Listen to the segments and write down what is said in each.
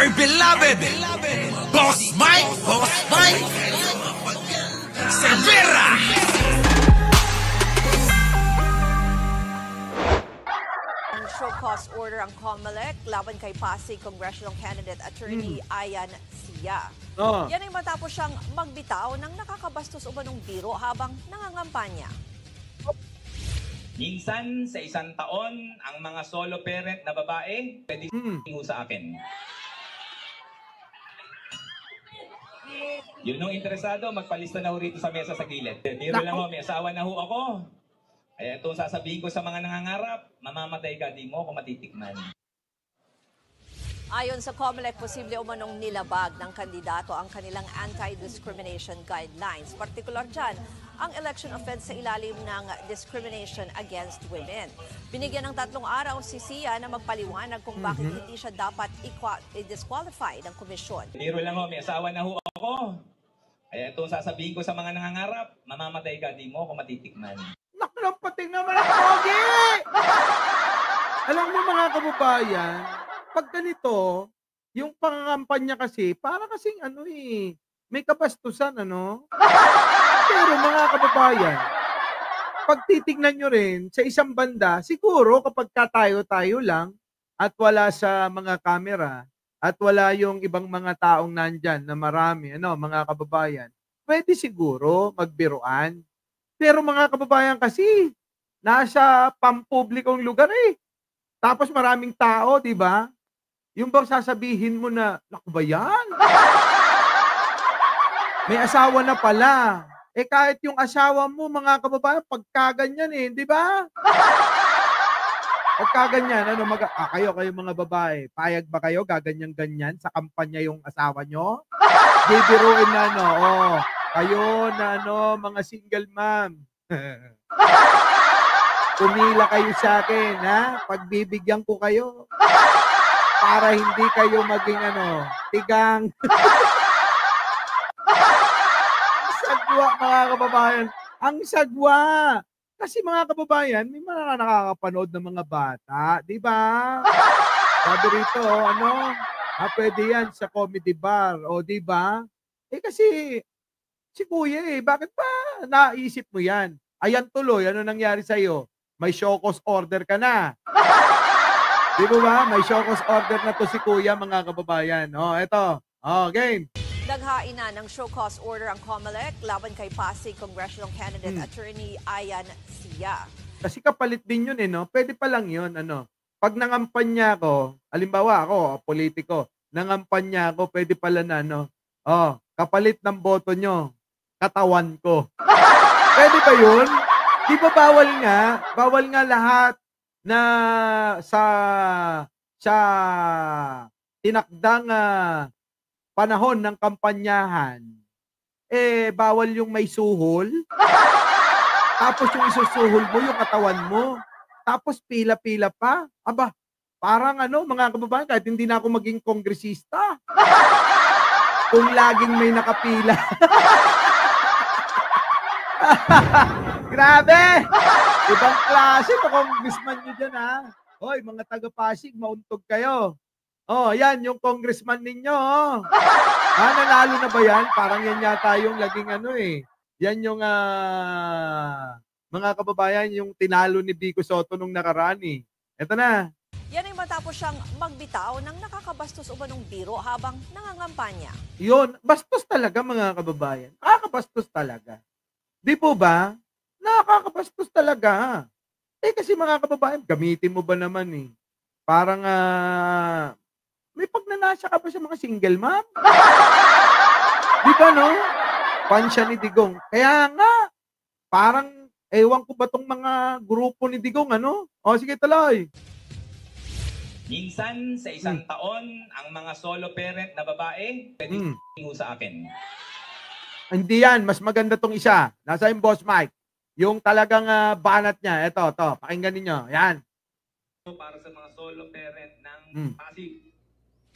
my beloved Boss Mike Severa. Show cause order ang COMELEC laban kay Pasig Congressional Candidate Attorney Ayan Sia. Yan ay matapos siyang magbitaw ng nakakabastos umanong biro habang nangangampanya. Minsan sa isang taon, ang mga solo parent na babae pwede sa akin. Yun nung interesado, magpalista na ho rito sa mesa sa gilid. Biro lang ho, may asawa na ho ako. Ay ito sasabihin ko sa mga nangangarap, mamamatay ka, di mo ako matitikman. Ayon sa COMELEC, posible umanong nilabag ng kandidato ang kanilang anti-discrimination guidelines. Partikular dyan, ang election offense sa ilalim ng discrimination against women. Binigyan ng 3 araw si Sia na magpaliwanag kung bakit hindi siya dapat i-disqualify ng komisyon. Biro lang ho, may asawa na ho ako. Ay ito sasabihin ko sa mga nangangarap, mamamatay ka, di mo ako matitikman. Naklampating naman ang pogi! Alam mo mga kababayan, pag ganito, yung pangangampanya kasi, para kasing may kabastusan, Pero mga kababayan, pag titignan nyo rin, sa isang banda, siguro kapag tayo-tayo lang, at wala sa mga kamera, at wala yung ibang mga taong nandyan na marami, mga kababayan, pwede siguro magbiruan. Pero mga kababayan kasi, nasa pampublikong lugar Tapos maraming tao, di ba? Yung bang sasabihin mo na, naku ba yan? May asawa na pala. Kahit yung asawa mo, mga kababayan, pagkaganyan di ba? Pagkaganyan, kayo mga babae, payag ba kayo, gaganyan-ganyan sa kampanya yung asawa nyo? Bibiruin na, kayo na mga single mom. Pumila kayo sa akin, pagbibigyan ko kayo. Para hindi kayo maging tigang. Ang sagwa, mga kababayan. Ang sagwa. Kasi mga kababayan, may mga nakakapanood ng mga bata, di ba? Sabi rito, pwede yan sa comedy bar, di ba? Kasi, si Kuya bakit ba naisip mo yan? Ayan tuloy, ano nangyari sa'yo? May show cause order ka na. Di ba? May show cause order na to si Kuya, mga kababayan. Eto. Game. Naghain na ng show cause order ang COMELEC laban kay Pasig Congressional Candidate Attorney Ayan Sia. Kasi kapalit din yun Pwede pa lang yun, Pag nangampanya ko, halimbawa ako, politiko, nangampanya ako, pwede pala na, kapalit ng boto nyo, katawan ko. Pwede ba yun? Di ba bawal nga lahat na sa tinakdang panahon ng kampanyahan, bawal yung may suhol. Tapos yung isusuhol mo, yung katawan mo. Tapos pila-pila pa. Aba, parang mga kababayan, kahit hindi na ako maging kongresista. Kung laging may nakapila. Grabe! Ibang klase na congressman nyo dyan, Hoy, mga taga-Pasig, mauntog kayo. Yan, yung congressman ninyo, nanalo na ba yan? Parang yan yata yung laging Yan yung, mga kababayan, yung tinalo ni Vico Soto nung nakaraan, Eto na. Yan ay matapos siyang magbitaw ng nakakabastos umanong biro habang nangangampanya. Yun, bastos talaga, mga kababayan. Nakakabastos talaga. Di po ba? Nakakabastos talaga. Kasi mga kababayan, gamitin mo ba naman Parang, may pagnanasa ka ba sa mga single mom? Di ba, Fan siya ni Digong. Kaya nga, parang, ewan ko ba tong mga grupo ni Digong, sige, tuloy. Minsan sa isang taon, ang mga solo parent na babae pwede sa akin. Hindi yan, mas maganda tong isa. Nasa yung Boss Mike. Yung talagang banat niya. Ito, pakinggan ninyo. Yan. Para sa mga solo parent ng Pasig.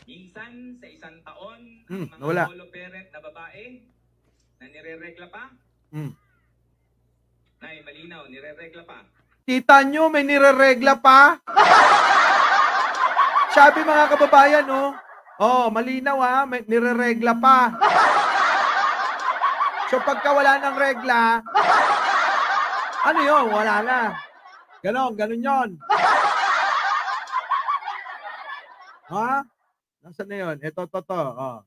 Minsan sa isang taon, ang mga solo parent na babae na nire-regla pa. Nay, malinaw, nire-regla pa. Kita nyo, may nire-regla pa. Sabi mga kababayan, Oh, malinaw ha, may nireregla pa. So pagka wala ng regla, ano yun? Wala na. Ganun yun. Ha? Nasaan na yun? Ito. Oh.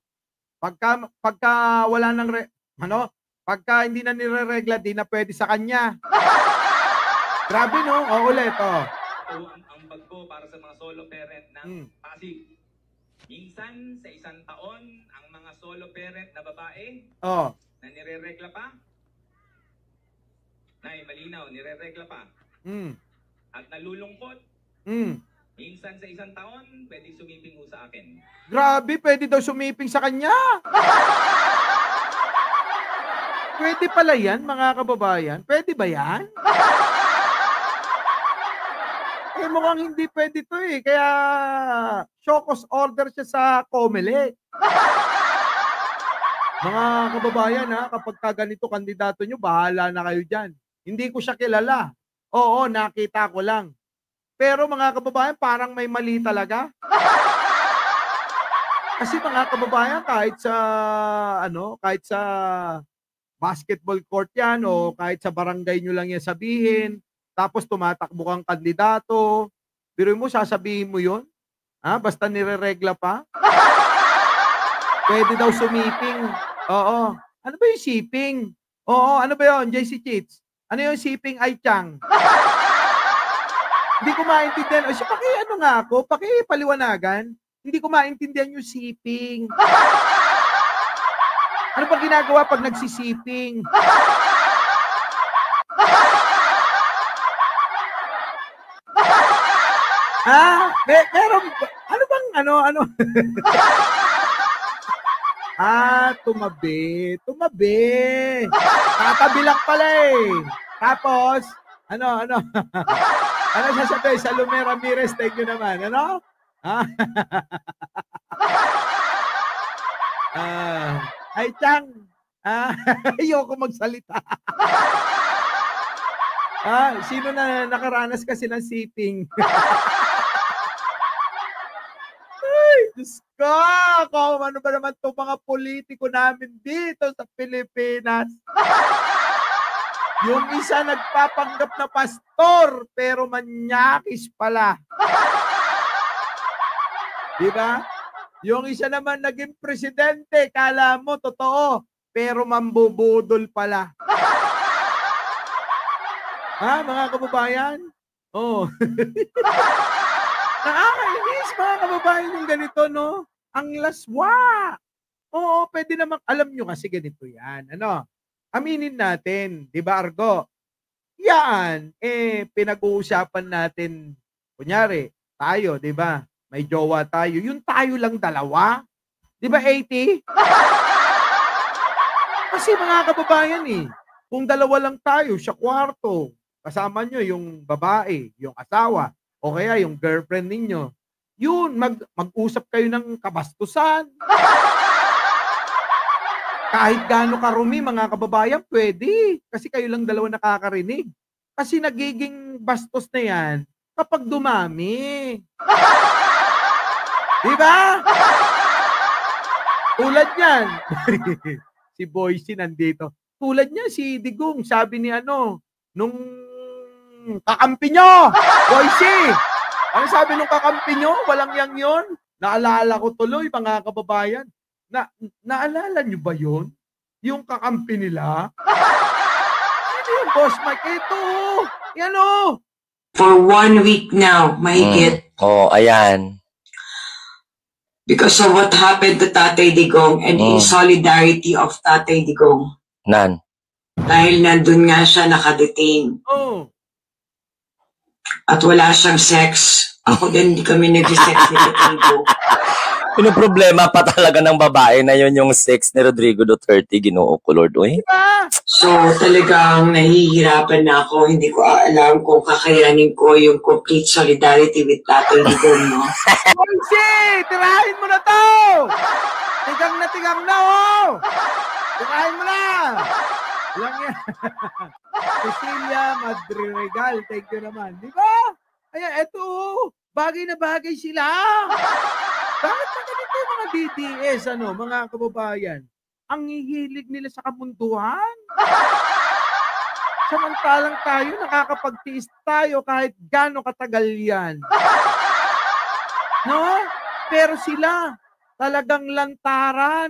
Pagka wala ng pagka hindi na nireregla, di na pwede sa kanya. Grabe no? O ulit, oh. Ito ang bag ko para sa mga solo parent ng Pasig. Minsan sa isang taon, ang mga solo parent na babae na nireregla pa, malinaw, nireregla pa. At nalulungkot. Minsan sa isang taon, pwede sumiping ho sa akin. Grabe, pwede daw sumiping sa kanya. Pwede pala yan, mga kababayan? Pwede ba yan? Mukhang hindi pwede to eh. Kaya, show cause order siya sa COMELEC. Mga kababayan ha, kapag kaganito kandidato nyo, bahala na kayo dyan. Hindi ko siya kilala. Oo, nakita ko lang. Pero mga kababayan, parang may mali talaga. Kasi mga kababayan, kahit sa basketball court yan o kahit sa barangay nyo lang yan sabihin, tapos tumatakbo kang kandidato, pero mo sasabihin mo yun? Ha? Basta nireregla pa? Pwede daw sumiping. Oo. Ano ba yung siping? Oo, ano ba yun, JC Cheats? Ano yung siping ay Chang? Hindi ko maintindihan. O siya, ano nga ako? Paliwanagan. Hindi ko maintindihan yung siping. Ano pa ginagawa pag nagsisiping? Meron, ano bang, ano? Tumabi. Tatabilak pala eh. Tapos, ano? Ano sasabihin? Salome Ramirez, thank you naman. Ano? Ay, Chang. Ayoko magsalita. Sino na nakaranas kasi ng siping? Ay, Diyos ko! Kung ano ba naman itong mga politiko namin dito sa Pilipinas? Yung isa nagpapanggap na pastor, pero manyakis pala. Diba? Yung isa naman naging presidente, kala mo totoo, pero mambubudol pala. Mga kababayan? Oh. Nakakainis, mga kababayan, yung ganito, no? Ang laswa. Oo, pwede naman, alam nyo kasi ganito yan. Ano? Aminin natin, di ba, Argo? Yan, pinag-uusapan natin, kunyari, tayo, di ba? May jowa tayo. Yung tayo lang dalawa. Di ba, 80? Kasi mga kababayan kung dalawa lang tayo sa kwarto, kasama nyo yung babae, yung asawa, o kaya yung girlfriend ninyo, yun, mag-usap kayo ng kabastusan. Kahit gaano karumi, mga kababayan, pwede. Kasi kayo lang dalawa nakakarinig. Kasi nagiging bastos na yan kapag dumami. Diba? Tulad yan. Si Boycie nandito. Tulad niya, si Digong, sabi ni nung kakampi nyo, Boycie. Ano sabi nung kakampi nyo? Walang yang yun. Naalala ko tuloy, mga kababayan. Naalala nyo ba yun? Yung kakampi nila? Sino yung Boss Mike? Ito. Yan o. For 1 week now, mahigit. Ayan. Because of what happened to Tatay Digong and in solidarity of Tatay Digong. Dahil nandun nga siya nakadetain. At wala siyang sex. Ako din, hindi kami nag-sex ni Tatay Digong. Pinoproblema pa talaga ng babae na yun yung sex ni Rodrigo Duterte, Ginoo ko Lord. So talagang nahihirapan na ako. Hindi ko alam kung kakayanin ko yung complete solidarity with Tatay Digong, no? Boycie, tirahin mo na to! Tigang na, oh! Tirahin mo na! Lang yan. Cecilia Madrigal, thank you naman. Di ba? Ayan, eto, bagay na bagay sila. Bakit na ganito yung mga DDS, mga kababayan, ang hihilig nila sa kamunduhan. Samantalang tayo, nakakapagtiis tayo kahit gaano katagal yan. No? Pero sila, talagang lantaran.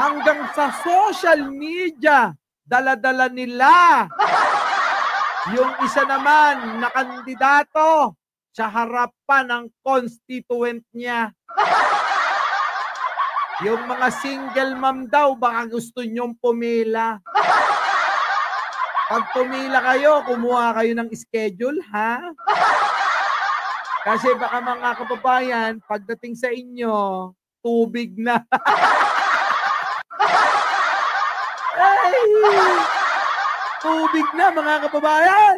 Hanggang sa social media, dala-dala nila. Yung isa naman na kandidato sa harapan ng constituent niya. Yung mga single mom daw, baka gusto nyong pumila. Pag pumila kayo, kumuha kayo ng schedule, ha? Kasi baka mga kababayan, pagdating sa inyo, tubig na. Ay! Tubig na, mga kababayan!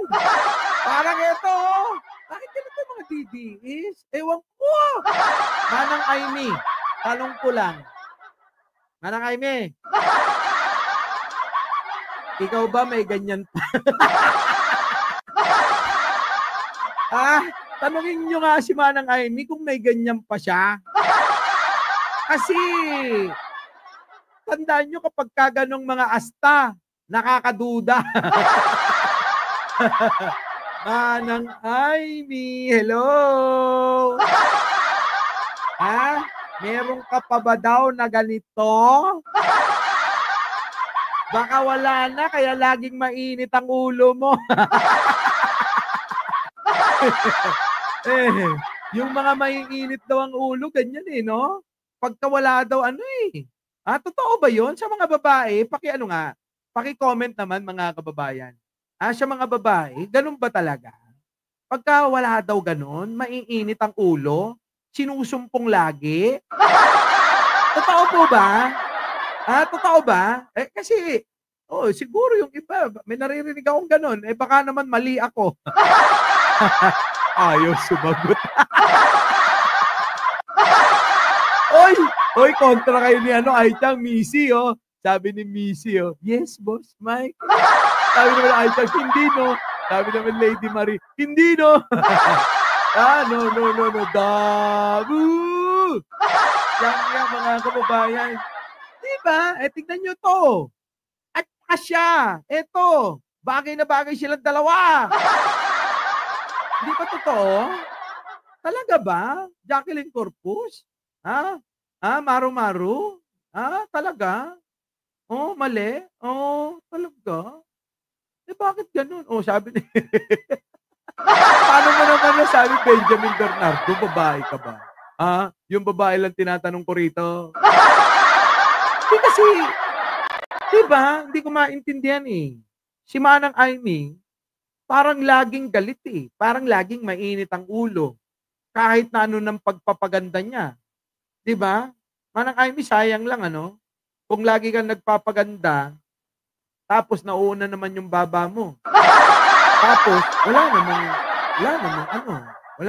Parang ito, bakit ganito mga DDS? Ewan ko! Manang Aimee, tanong ko lang. Manang Aimee, ikaw ba may ganyan pa? Tanungin nyo nga si Manang Aimee kung may ganyan pa siya. Kasi, tandaan nyo kapag kaganong mga asta, nakakaduda. Manang Aimee, hello! Meron ka pa ba daw na ganito? Baka wala na, kaya laging mainit ang ulo mo. Yung mga maiinit daw ang ulo, ganyan no? Pagka wala daw totoo ba yun? Sa mga babae, paki-comment naman mga kababayan. Sa mga babae, ganun ba talaga? Pagka wala daw ganun, maiinit ang ulo, sinusumpong lagi. Totoo po ba? Totoo ba? Kasi, siguro yung iba, may naririnig akong ganun. Baka naman mali ako. Ayaw sumagot. Oy, kontra kayo ni Aichang, Missy, Sabi ni Missy, yes, Boss Mike. Sabi naman Aichang, hindi, no. Sabi naman Lady Marie, hindi, no. No. Dabu! Yan, mga kababayan. Diba? Tignan nyo to. At siya. Eto. Bagay na bagay silang dalawa. Hindi ba totoo? Talaga ba? Jacqueline Corpus? Maru-maru? Talaga? Mali? Talaga? Bakit ganun? Sabi ni... Paano mo naman nasabi Benjamin Bernardo? Babae ka ba? Yung babae lang tinatanong ko rito. Kasi, diba? Hindi ko maintindihan Si Manang Aimee, parang laging galit Parang laging mainit ang ulo. Kahit na ng pagpapaganda niya. Diba? Manang Aimee, sayang lang kung lagi kang nagpapaganda, tapos nauuna naman yung baba mo. Tapos, wala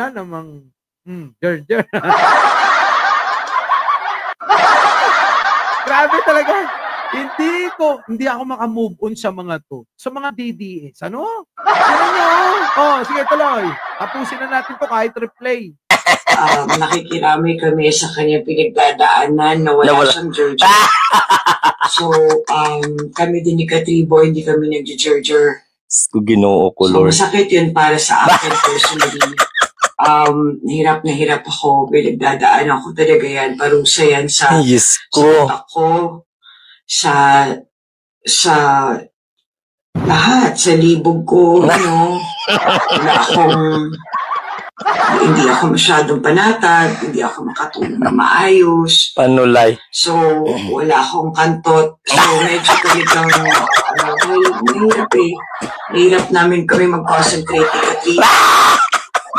namang jer. Grabe talaga. Hindi ako makamove on sa mga to. Sa mga DDS. Ano nyo? Sige, tuloy. Tapusin na natin to kahit replay. Nakikirami kami sa kanyang pinagdadaanan na wala siyang Georgia. So, kami din ni Katribo, hindi kami nag-Georgia. Ginoo ko, Lord. So, masakit yun para sa akin personally. Hirap na hirap ako. Pinagdadaanan ko talaga yan. Parusa yan sa ako, sa lahat, sa libog ko, hindi ako masyadong panatag, hindi ako makatulog na maayos. Panulay. So, wala akong kantot. So, medyo talagang, mahirap Mahirap namin kami mag-concentrate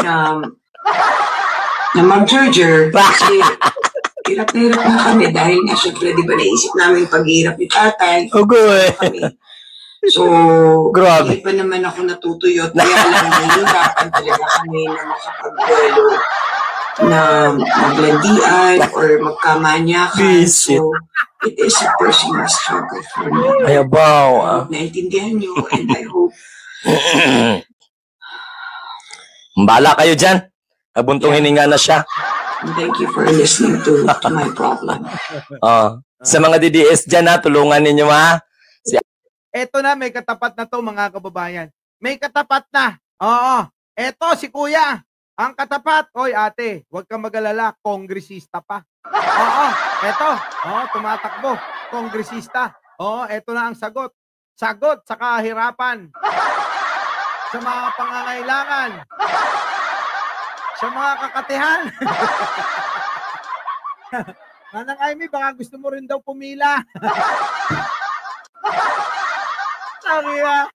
na mag-Georgia. Kasi, hirap na hirap na kami dahil nga, syempre, di ba naisip namin pag-hirap ni tatay. Kami. So, hindi pa naman ako natutuyot. Kaya lang nahihirapan talaga kami na makapag-duelo na maglandian or magkamanyakan. So, it is a personal struggle for me. Ayabaw. Naintindihan nyo and I hope. Mbala kayo dyan. Nabuntong hininga na siya. And thank you for listening to my problem. Sa mga DDS dyan ha, tulungan ninyo ha. Eto na, may katapat na to mga kababayan. May katapat na. Oo. Eto si kuya. Ang katapat. Oy ate, huwag kang mag-alala. Kongresista pa. Oo. Eto. Oo, tumatakbo. Kongresista. Oo, eto na ang sagot. Sagot sa kahirapan. Sa mga pangangailangan. Sa mga kakatihan. Manang Amy, baka gusto mo rin daw pumila. Sabi na,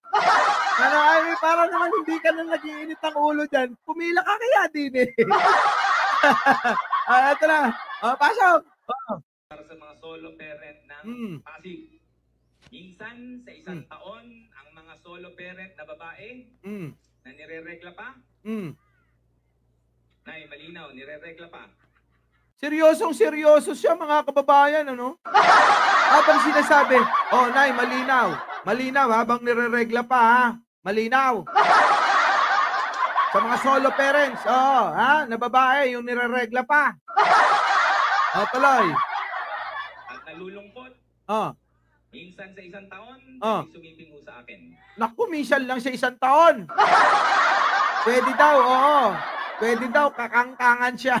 Manang Amy, para naman hindi ka na nag-iinit ang ulo dyan. Pumila ka kaya din eh. Ito na. Pasok. Para sa mga solo parent ng Pasig. Minsan sa isang taon, ang mga solo parent na babae na nireregla pa. Nay, malinaw, nireregla pa. Seryosong-seryoso siya mga kababayan, ano? Habang sinasabi, oh, Nay, malinaw. Malinaw, habang nireregla pa, ha? Malinaw. Sa mga solo parents, oh, ha? Na babae, yung nireregla pa. Oh, tuloy. At nalulungkot. Oh. Minsan sa isang taon, sumipingo sa akin. Naku, minsan lang sa isang taon. Pwede daw, oo. Pwede daw, kakangkangan siya.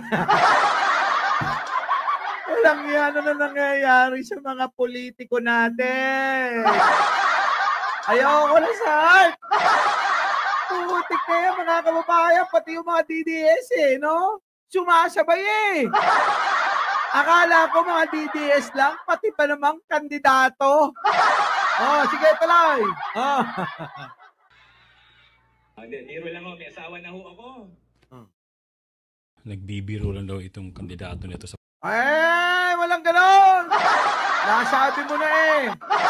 Walang yan na nangyayari sa mga politiko natin. Ayoko na sa art. Putik na yan mga kababayan, pati yung mga DDS no? Sumasabay Akala ko mga DDS lang, pati pa namang kandidato. Oh, sige tuloy. Oh. Biro lang ho, may asawa na ho ako. Nagbibiro lang daw itong kandidato nito sa... Walang ganon! Nasabi mo na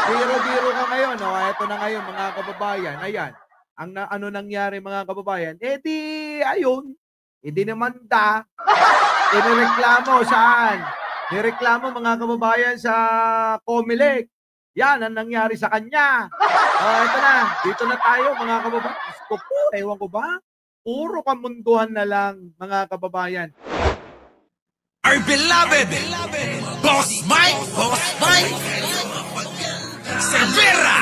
Biro-biro ka ngayon. Ito na ngayon mga kababayan. Ayan. Ano nangyari mga kababayan? Ayun. Di naman inireklamo saan? Nireklamo mga kababayan sa Comelec. Yan ang nangyari sa kanya. Ito na. Dito na tayo mga kababayan. Ewan ko ba? Puro kamunduhan na lang mga kababayan. Our beloved Boss Mike Severa.